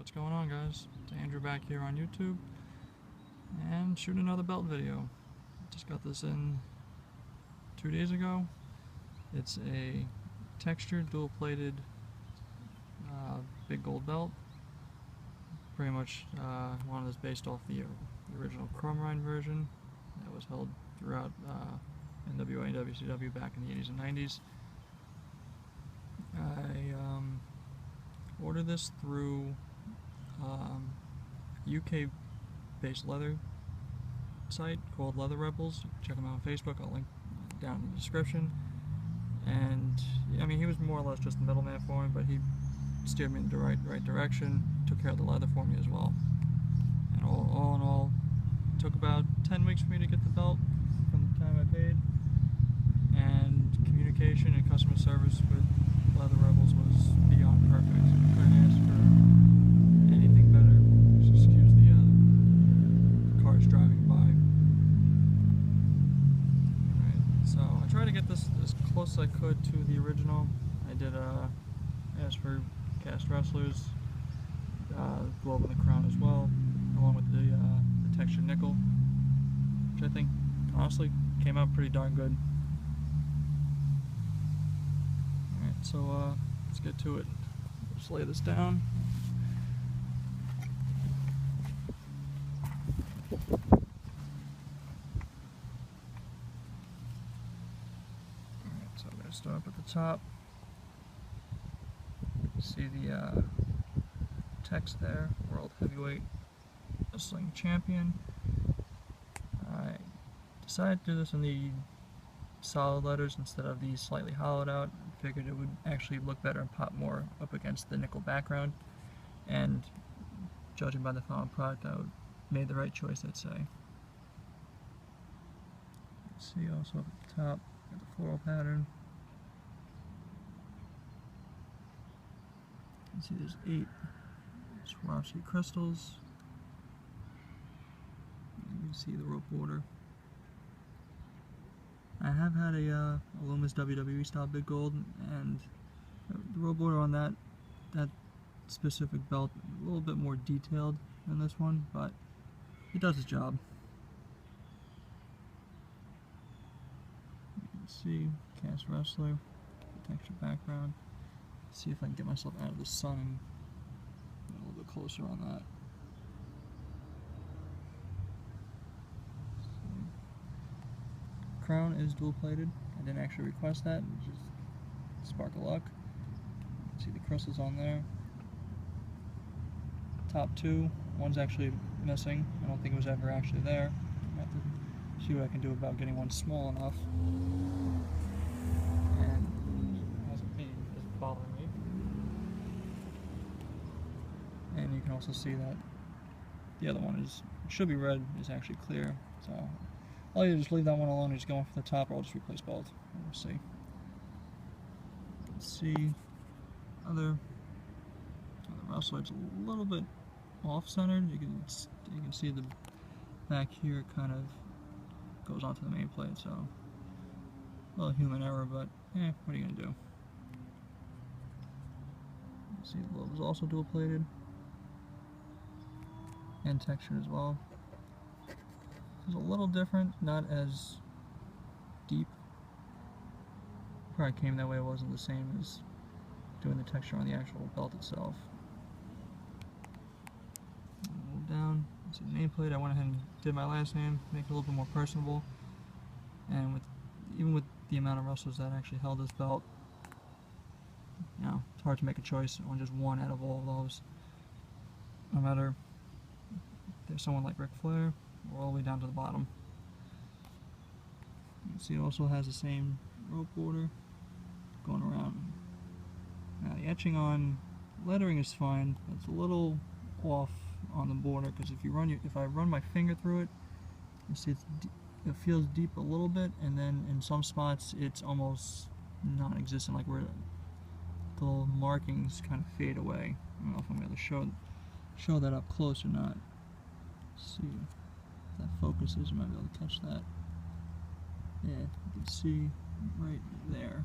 What's going on, guys? It's Andrew back here on YouTube and shooting another belt video. Just got this in 2 days ago. It's a textured dual plated big gold belt. Pretty much one is based off the original chrome rind version that was held throughout NWA and WCW back in the 80s and 90s. I ordered this through a UK-based leather site called Leather Rebels. Check them out on Facebook. I'll link down in the description. And I mean, he was more or less just the middleman for me, but he steered me in the right direction. Took care of the leather for me as well. And all in all, it took about 10 weeks for me to get the belt from the time I paid. And communication and customer service with Leather Rebels was beyond perfect. Couldn't ask for anything better. Just excuse the cars driving by. Alright, so I tried to get this as close as I could to the original. I did ask for cast wrestlers, globe in the crown as well, along with the textured nickel, which I think honestly came out pretty darn good. Alright, so let's get to it. Let's lay this down. Alright, so I'm going to start up at the top. See the text there, World Heavyweight Wrestling Champion. I decided to do this in the solid letters instead of these slightly hollowed out. I figured it would actually look better and pop more up against the nickel background, and judging by the final product, I made the right choice, I'd say. Let's see also up at the top, got the floral pattern. You can see there's 8 Swarovski crystals. You can see the rope border. I have had a Loomis WWE style big gold, and the rope border on that specific belt a little bit more detailed than this one, but it does its job. You can see cast wrestler, texture background. See if I can get myself out of the sun and get a little bit closer on that. Crown is dual plated. I didn't actually request that, just spark of luck. See the crystals on there. Top 2, one's actually missing. I don't think it was ever actually there. I have to see what I can do about getting one small enough. And it's bothering me. And you can also see that the other one should be red, is actually clear. So I'll either just leave that one alone and just go for the top, or I'll just replace both. We'll see. Let's see. The wrestler, it's a little bit off-centered. You can see the back here kind of goes onto the main plate, so a little human error, but what are you gonna do? See, the glove is also dual plated and textured as well. It's a little different, not as deep. Probably came that way, it wasn't the same as doing the texture on the actual belt itself. Move down, see the nameplate. I went ahead and did my last name, make it a little bit more personable. And even with the amount of wrestlers that actually held this belt, you know, it's hard to make a choice on just one out of all of those. No matter if there's someone like Ric Flair, or all the way down to the bottom. You can see it also has the same rope border going around. Now the etching on lettering is fine, but it's a little off on the border, because if I run my finger through it, you see it feels deep a little bit, and then in some spots it's almost non-existent, like where the little markings kind of fade away. I don't know if I'm going to show that up close or not. Let's see if that focuses, you might be able to catch that. Yeah, you can see right there.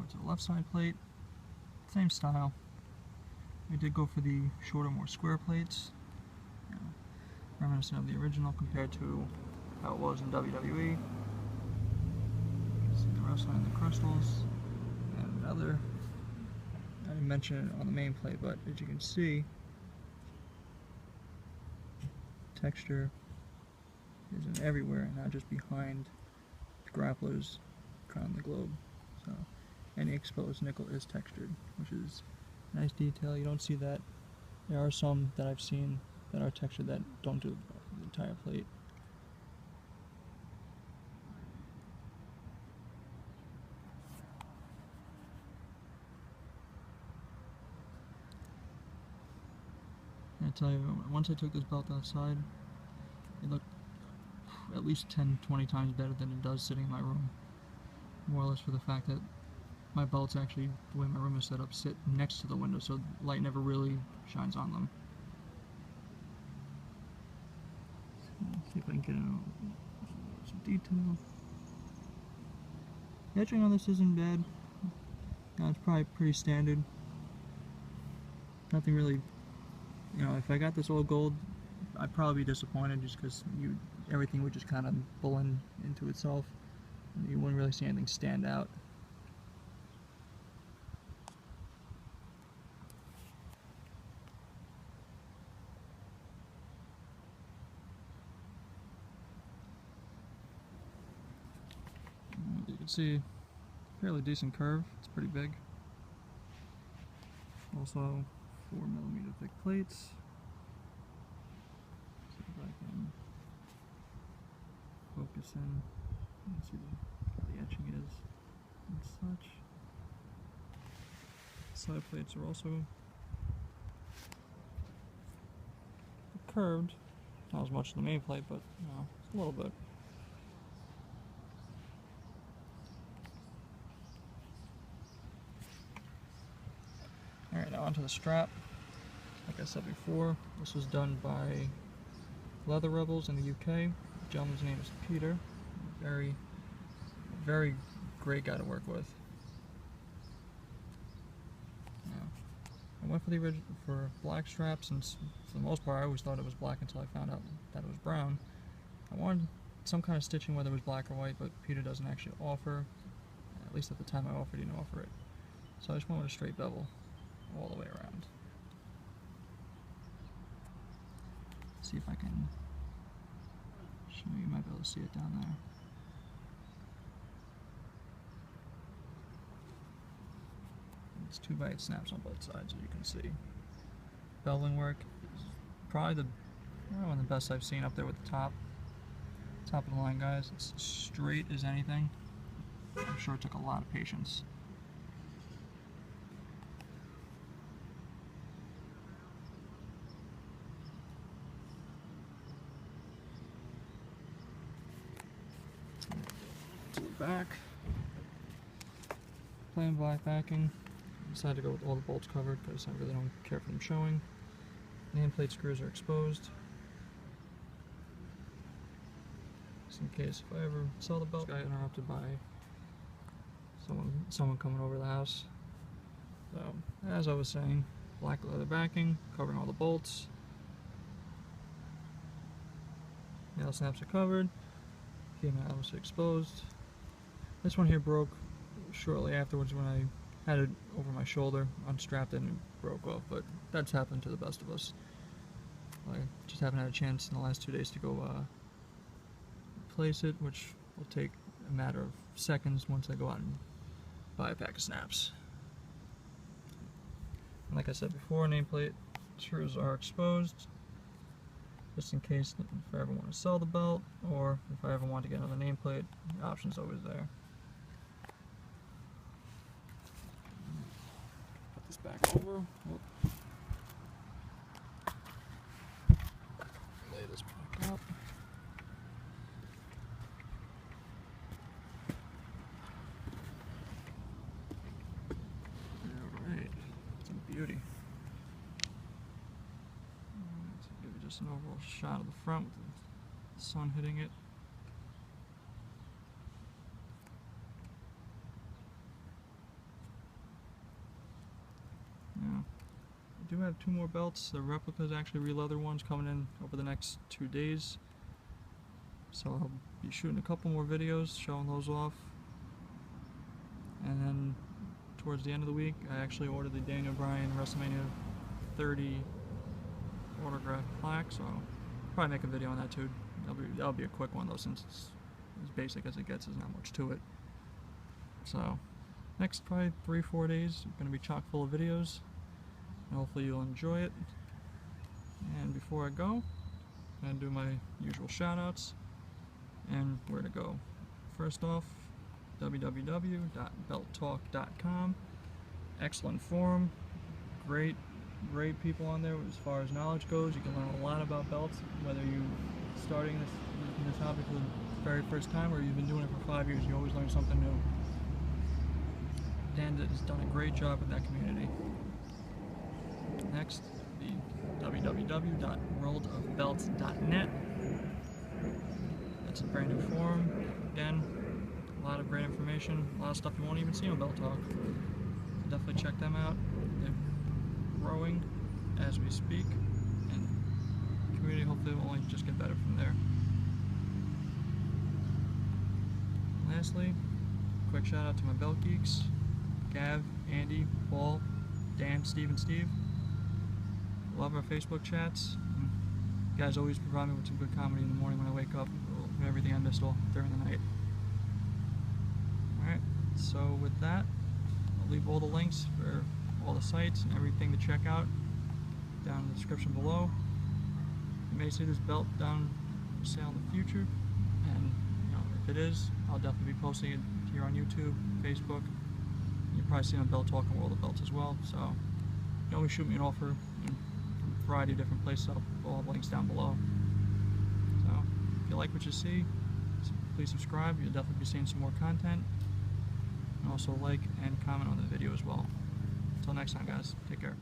over to the left side plate. Same style. I did go for the shorter, more square plates. You know, reminiscent of the original compared to how it was in WWE. You can see the wrestling and the crystals. And another, I didn't mention it on the main plate, but as you can see, texture is in everywhere, not just behind the grapplers around the globe. So any exposed nickel is textured, which is a nice detail. You don't see that. There are some that I've seen that are textured that don't do the entire plate. I tell you, once I took this belt outside, it looked at least 10-20 times better than it does sitting in my room. More or less for the fact that my belts actually, the way my room is set up, sit next to the window, so light never really shines on them. Let's see if I can get in some detail. The etching on this isn't bad. It's probably pretty standard. Nothing really, you know, if I got this all gold, I'd probably be disappointed just because everything would just kind of blend into itself. You wouldn't really see anything stand out. You can see fairly decent curve. It's pretty big. Also 4mm thick plates. See if I can focus in and see how the etching is and such. Side plates are also curved. Not as much as the main plate, but you know, a little bit. Alright, now onto the strap. Like I said before, this was done by Leather Rebels in the UK. The gentleman's name is Peter. Very great guy to work with. Now, I went for black straps, and for the most part I always thought it was black until I found out that it was brown. I wanted some kind of stitching, whether it was black or white, but Peter doesn't actually offer, at least at the time I offered, he didn't offer it. So I just went with a straight bevel all the way around. See if I can show you. You might be able to see it down there. It's 2x8 snaps on both sides, as you can see. Beveling work is probably one of the best I've seen, up there with the top of the line, guys. It's straight as anything. I'm sure it took a lot of patience. To the back, plain black backing. Decided to go with all the bolts covered because I really don't care for them showing. Nameplate screws are exposed, just in case if I ever saw the belt, I got interrupted by someone coming over the house. So, as I was saying, black leather backing, covering all the bolts. Nail snaps are covered. Key mount obviously exposed. This one here broke shortly afterwards when I had it over my shoulder, unstrapped it, and it broke off, but that's happened to the best of us. I just haven't had a chance in the last 2 days to go replace it, which will take a matter of seconds once I go out and buy a pack of snaps. And like I said before, nameplate screws are exposed, just in case if I ever want to sell the belt, or if I ever want to get another nameplate, the option's always there. Put this back over. Whoop. Lay this back out. Alright, it's a beauty. Let's give you just an overall shot of the front with the sun hitting it. do have 2 more belts. The replicas, actually re-leather ones, coming in over the next 2 days. So I'll be shooting a couple more videos showing those off. And then towards the end of the week, I actually ordered the Daniel Bryan WrestleMania 30 autograph plaque, so I'll probably make a video on that too. That'll be a quick one though, since it's as basic as it gets. There's not much to it. So next probably 3-4 days are going to be chock full of videos, and hopefully you'll enjoy it. And before I go, I'm going to do my usual shout outs and where to go. First off, www.belttalk.com. Excellent forum, great people on there as far as knowledge goes. You can learn a lot about belts, whether you're starting this hobby for the very first time or you've been doing it for 5 years. You always learn something new. Dan has done a great job with that community. Next, the www.worldofbelts.net. That's a brand new forum. Again, a lot of great information, a lot of stuff you won't even see on Belt Talk. So definitely check them out. They're growing as we speak, and the community hopefully will only just get better from there. Lastly, quick shout out to my belt geeks, Gav, Andy, Paul, Dan, Steve, and Steve. Love our Facebook chats. You guys always provide me with some good comedy in the morning when I wake up, and everything I missed all during the night. Alright, so with that, I'll leave all the links for all the sites and everything to check out down in the description below. You may see this belt down for sale in the future, and if it is, I'll definitely be posting it here on YouTube, Facebook. You'll probably see it on Belt Talk and World of Belts as well. So you can always shoot me an offer from a variety of different places. I'll have links down below. So if you like what you see, please subscribe. You'll definitely be seeing some more content. And also like and comment on the video as well. Until next time, guys, take care.